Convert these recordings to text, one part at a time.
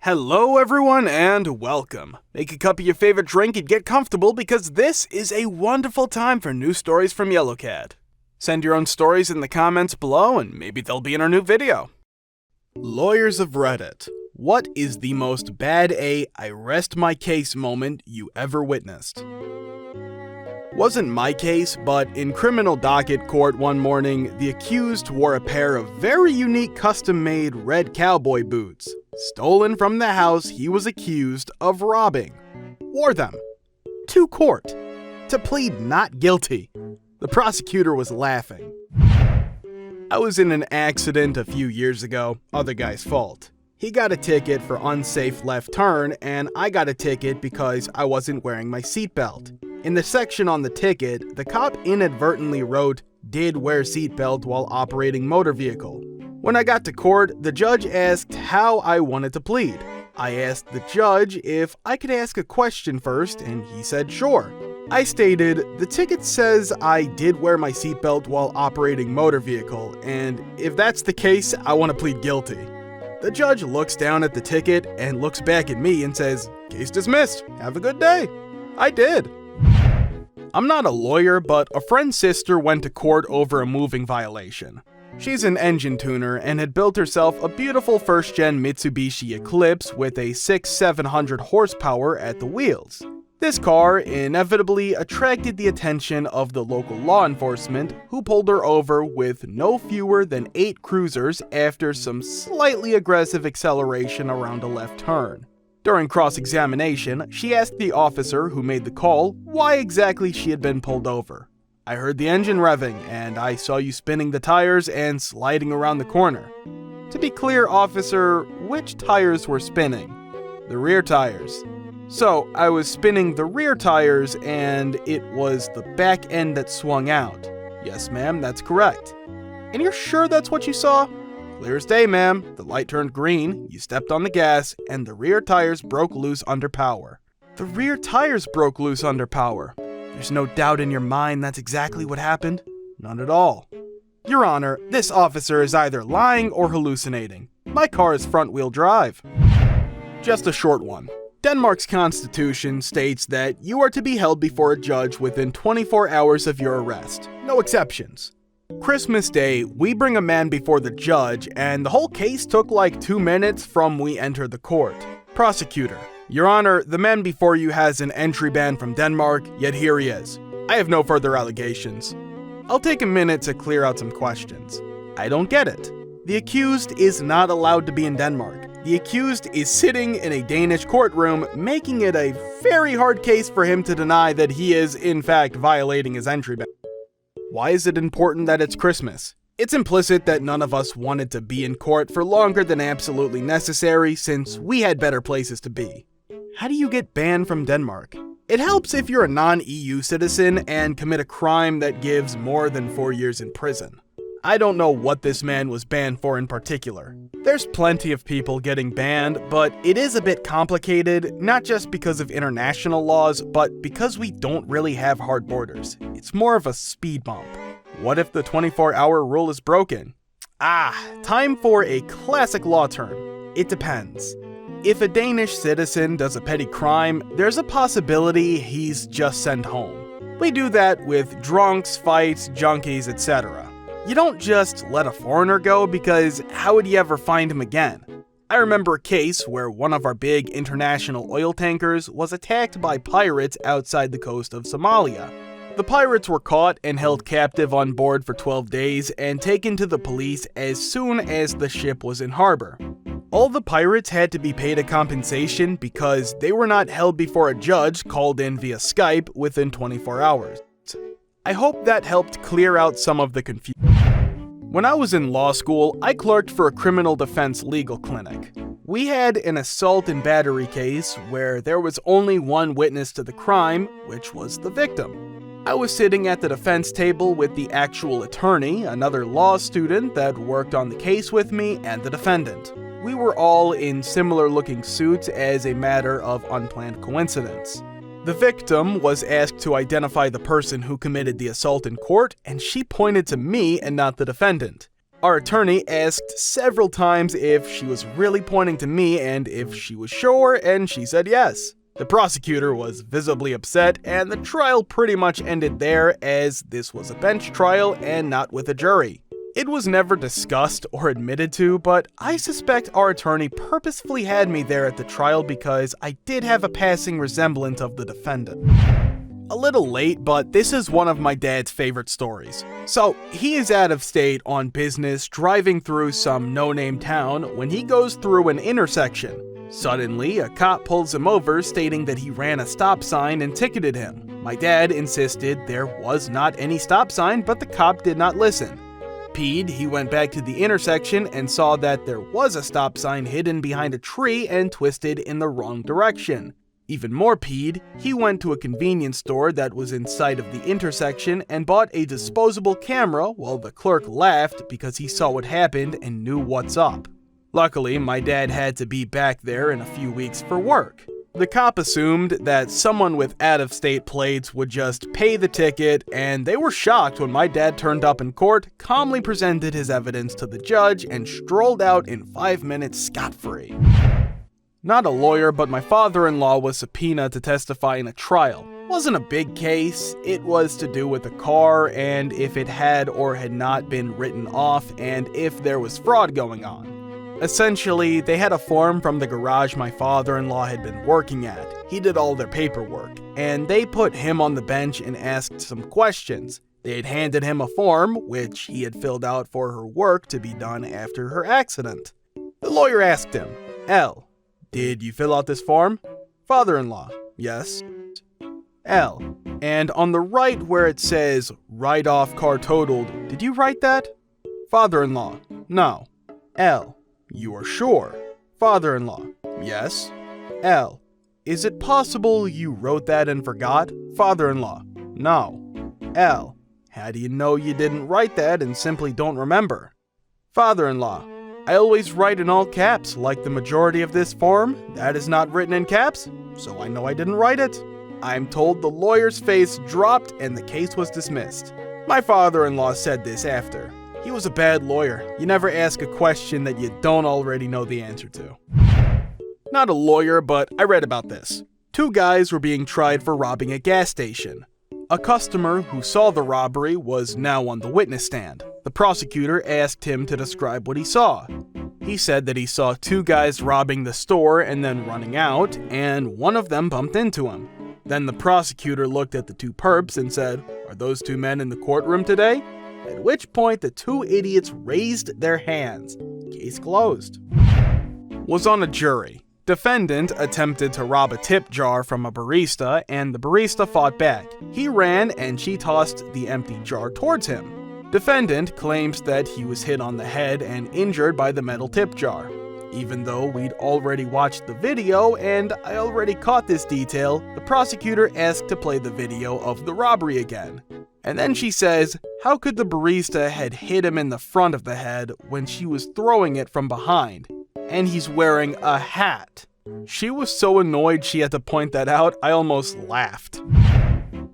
Hello everyone and welcome. Make a cup of your favorite drink and get comfortable because this is a wonderful time for new stories from Yellowcat. Send your own stories in the comments below and maybe they'll be in our new video. Lawyers of Reddit. What is the most bad I rest my case moment you ever witnessed? Wasn't my case, but in criminal docket court one morning, the accused wore a pair of very unique custom-made red cowboy boots, stolen from the house he was accused of robbing. Wore them to court to plead not guilty. The prosecutor was laughing. I was in an accident a few years ago, other guy's fault. He got a ticket for unsafe left turn, and I got a ticket because I wasn't wearing my seatbelt. In the section on the ticket, the cop inadvertently wrote, "Did wear seatbelt while operating motor vehicle." When I got to court, the judge asked how I wanted to plead. I asked the judge if I could ask a question first, and he said sure. I stated, "The ticket says I did wear my seatbelt while operating motor vehicle, and if that's the case, I want to plead guilty." The judge looks down at the ticket and looks back at me and says, "Case dismissed. Have a good day." I did. I'm not a lawyer, but a friend's sister went to court over a moving violation. She's an engine tuner and had built herself a beautiful first-gen Mitsubishi Eclipse with a 6,700 horsepower at the wheels. This car inevitably attracted the attention of the local law enforcement, who pulled her over with no fewer than 8 cruisers after some slightly aggressive acceleration around a left turn. During cross-examination, she asked the officer who made the call why exactly she had been pulled over. "I heard the engine revving, and I saw you spinning the tires and sliding around the corner." To be clear, officer, which tires were spinning? The rear tires. So, I was spinning the rear tires and it was the back end that swung out. Yes, ma'am, that's correct. And you're sure that's what you saw? Clear as day, ma'am. The light turned green, you stepped on the gas, and the rear tires broke loose under power. The rear tires broke loose under power. There's no doubt in your mind that's exactly what happened? None at all. Your Honor, this officer is either lying or hallucinating. My car is front-wheel drive. Just a short one. Denmark's constitution states that you are to be held before a judge within 24 hours of your arrest. No exceptions. Christmas Day, we bring a man before the judge, and the whole case took like 2 minutes from we entered the court. Prosecutor: Your Honor, the man before you has an entry ban from Denmark, yet here he is. I have no further allegations. I'll take a minute to clear out some questions. I don't get it. The accused is not allowed to be in Denmark. The accused is sitting in a Danish courtroom, making it a very hard case for him to deny that he is, in fact, violating his entry ban. Why is it important that it's Christmas? It's implicit that none of us wanted to be in court for longer than absolutely necessary since we had better places to be. How do you get banned from Denmark? It helps if you're a non-EU citizen and commit a crime that gives more than 4 years in prison. I don't know what this man was banned for in particular. There's plenty of people getting banned, but it is a bit complicated, not just because of international laws, but because we don't really have hard borders. It's more of a speed bump. What if the 24-hour rule is broken? Time for a classic law term. It depends. If a Danish citizen does a petty crime, there's a possibility he's just sent home. We do that with drunks, fights, junkies, etc. You don't just let a foreigner go because how would you ever find him again? I remember a case where one of our big international oil tankers was attacked by pirates outside the coast of Somalia. The pirates were caught and held captive on board for 12 days and taken to the police as soon as the ship was in harbor. All the pirates had to be paid a compensation because they were not held before a judge called in via Skype within 24 hours. I hope that helped clear out some of the confusion. When I was in law school, I clerked for a criminal defense legal clinic. We had an assault and battery case where there was only one witness to the crime, which was the victim. I was sitting at the defense table with the actual attorney, another law student that worked on the case with me, and the defendant. We were all in similar-looking suits as a matter of unplanned coincidence. The victim was asked to identify the person who committed the assault in court, and she pointed to me and not the defendant. Our attorney asked several times if she was really pointing to me and if she was sure, and she said yes. The prosecutor was visibly upset, and the trial pretty much ended there, as this was a bench trial and not with a jury. It was never discussed or admitted to, but I suspect our attorney purposefully had me there at the trial because I did have a passing resemblance of the defendant. A little late, but this is one of my dad's favorite stories. So, he is out of state on business, driving through some no-name town when he goes through an intersection. Suddenly, a cop pulls him over, stating that he ran a stop sign and ticketed him. My dad insisted there was not any stop sign, but the cop did not listen. Peed, he went back to the intersection and saw that there was a stop sign hidden behind a tree and twisted in the wrong direction. Even more peed, he went to a convenience store that was in sight of the intersection and bought a disposable camera while the clerk laughed because he saw what happened and knew what's up. Luckily, my dad had to be back there in a few weeks for work. The cop assumed that someone with out-of-state plates would just pay the ticket, and they were shocked when my dad turned up in court, calmly presented his evidence to the judge, and strolled out in 5 minutes scot-free. Not a lawyer, but my father-in-law was subpoenaed to testify in a trial. Wasn't a big case. It was to do with a car and if it had or had not been written off and if there was fraud going on. Essentially, they had a form from the garage my father-in-law had been working at. He did all their paperwork, and they put him on the bench and asked some questions. They had handed him a form, which he had filled out for her work to be done after her accident. The lawyer asked him, L, did you fill out this form? Father-in-law, yes. L, and on the right where it says, write off car totaled, did you write that? Father-in-law, no. L, you are sure? Father-in-law, yes. L, is it possible you wrote that and forgot? Father-in-law, no. L, how do you know you didn't write that and simply don't remember? Father-in-law, I always write in all caps, like the majority of this form. That is not written in caps, so I know I didn't write it. I'm told the lawyer's face dropped and the case was dismissed. My father-in-law said this after. He was a bad lawyer. You never ask a question that you don't already know the answer to. Not a lawyer, but I read about this. 2 guys were being tried for robbing a gas station. A customer who saw the robbery was now on the witness stand. The prosecutor asked him to describe what he saw. He said that he saw 2 guys robbing the store and then running out, and one of them bumped into him. Then the prosecutor looked at the 2 perps and said, "Are those 2 men in the courtroom today?" At which point the 2 idiots raised their hands. Case closed. Was on a jury. Defendant attempted to rob a tip jar from a barista, and the barista fought back. He ran and she tossed the empty jar towards him. Defendant claims that he was hit on the head and injured by the metal tip jar. Even though we'd already watched the video and I already caught this detail, the prosecutor asked to play the video of the robbery again. And then she says, how could the barista had hit him in the front of the head when she was throwing it from behind? And he's wearing a hat. She was so annoyed she had to point that out, I almost laughed.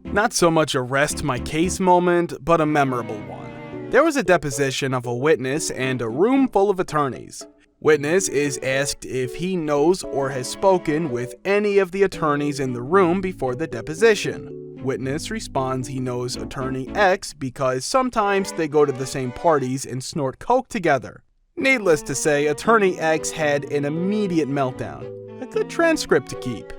Not so much a rest my case moment, but a memorable one. There was a deposition of a witness and a room full of attorneys. Witness is asked if he knows or has spoken with any of the attorneys in the room before the deposition. Witness responds he knows attorney X because sometimes they go to the same parties and snort coke together. Needless to say, attorney X had an immediate meltdown. A good transcript to keep.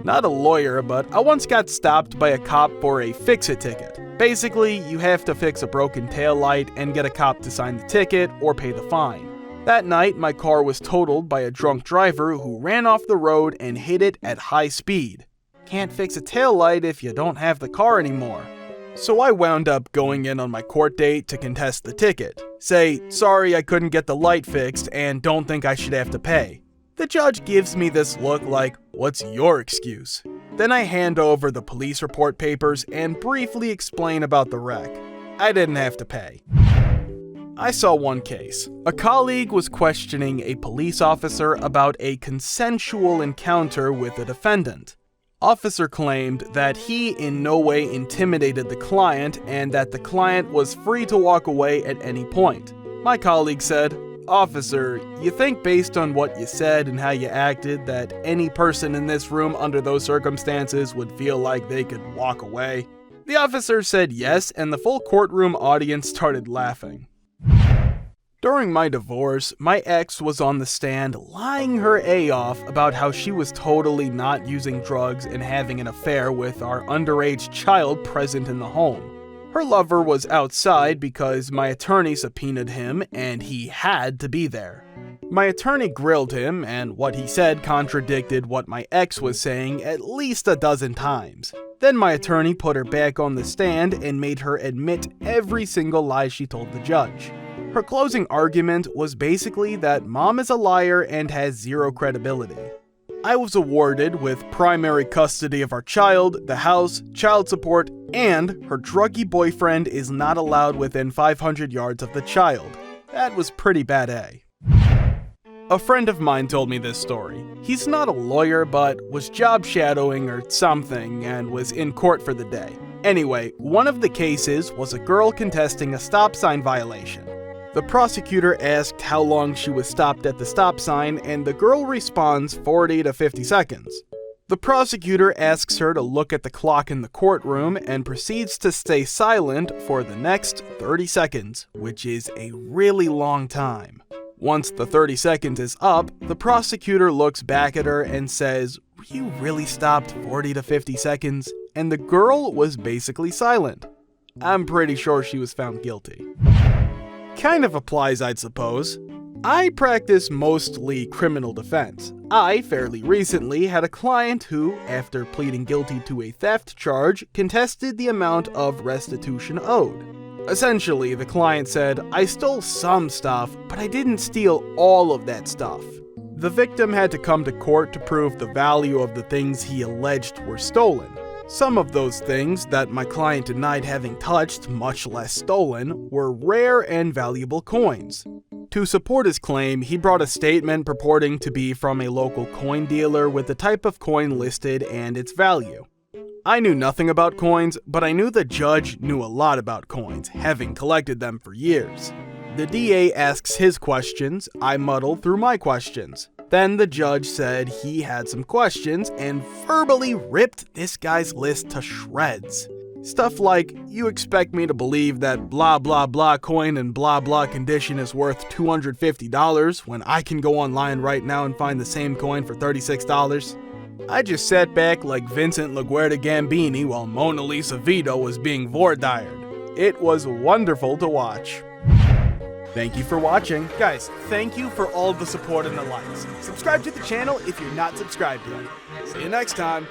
Not a lawyer, but I once got stopped by a cop for a fix-it ticket. Basically, you have to fix a broken taillight and get a cop to sign the ticket or pay the fine. That night, my car was totaled by a drunk driver who ran off the road and hit it at high speed. Can't fix a taillight if you don't have the car anymore. So I wound up going in on my court date to contest the ticket. Say, sorry I couldn't get the light fixed and don't think I should have to pay. The judge gives me this look like, what's your excuse? Then I hand over the police report papers and briefly explain about the wreck. I didn't have to pay. I saw one case. A colleague was questioning a police officer about a consensual encounter with a defendant. Officer claimed that he in no way intimidated the client and that the client was free to walk away at any point. My colleague said, "Officer, you think based on what you said and how you acted that any person in this room under those circumstances would feel like they could walk away?" The officer said yes, and the full courtroom audience started laughing. During my divorce, my ex was on the stand lying her A off about how she was totally not using drugs and having an affair with our underage child present in the home. Her lover was outside because my attorney subpoenaed him and he had to be there. My attorney grilled him, and what he said contradicted what my ex was saying at least a dozen times. Then my attorney put her back on the stand and made her admit every single lie she told the judge. Her closing argument was basically that mom is a liar and has zero credibility. I was awarded with primary custody of our child, the house, child support, and her druggy boyfriend is not allowed within 500 yards of the child. That was pretty bad, eh? A friend of mine told me this story. He's not a lawyer, but was job shadowing or something and was in court for the day. Anyway, one of the cases was a girl contesting a stop sign violation. The prosecutor asked how long she was stopped at the stop sign, and the girl responds 40 to 50 seconds. The prosecutor asks her to look at the clock in the courtroom and proceeds to stay silent for the next 30 seconds, which is a really long time. Once the 30 seconds is up, the prosecutor looks back at her and says, "You really stopped 40 to 50 seconds?" And the girl was basically silent. I'm pretty sure she was found guilty. Kind of applies, I'd suppose. I practice mostly criminal defense. I fairly recently had a client who, after pleading guilty to a theft charge, contested the amount of restitution owed. Essentially, the client said, "I stole some stuff, but I didn't steal all of that stuff." The victim had to come to court to prove the value of the things he alleged were stolen. Some of those things that my client denied having touched, much less stolen, were rare and valuable coins. To support his claim, he brought a statement purporting to be from a local coin dealer with the type of coin listed and its value. I knew nothing about coins, but I knew the judge knew a lot about coins, having collected them for years. The DA asks his questions, I muddle through my questions. Then the judge said he had some questions and verbally ripped this guy's list to shreds. Stuff like, "You expect me to believe that blah blah blah coin in blah blah condition is worth $250 when I can go online right now and find the same coin for $36? I just sat back like Vincent LaGuardia Gambini while Mona Lisa Vito was being voir-dired. It was wonderful to watch. Thank you for watching. Guys, thank you for all the support and the likes. Subscribe to the channel if you're not subscribed yet. See you next time.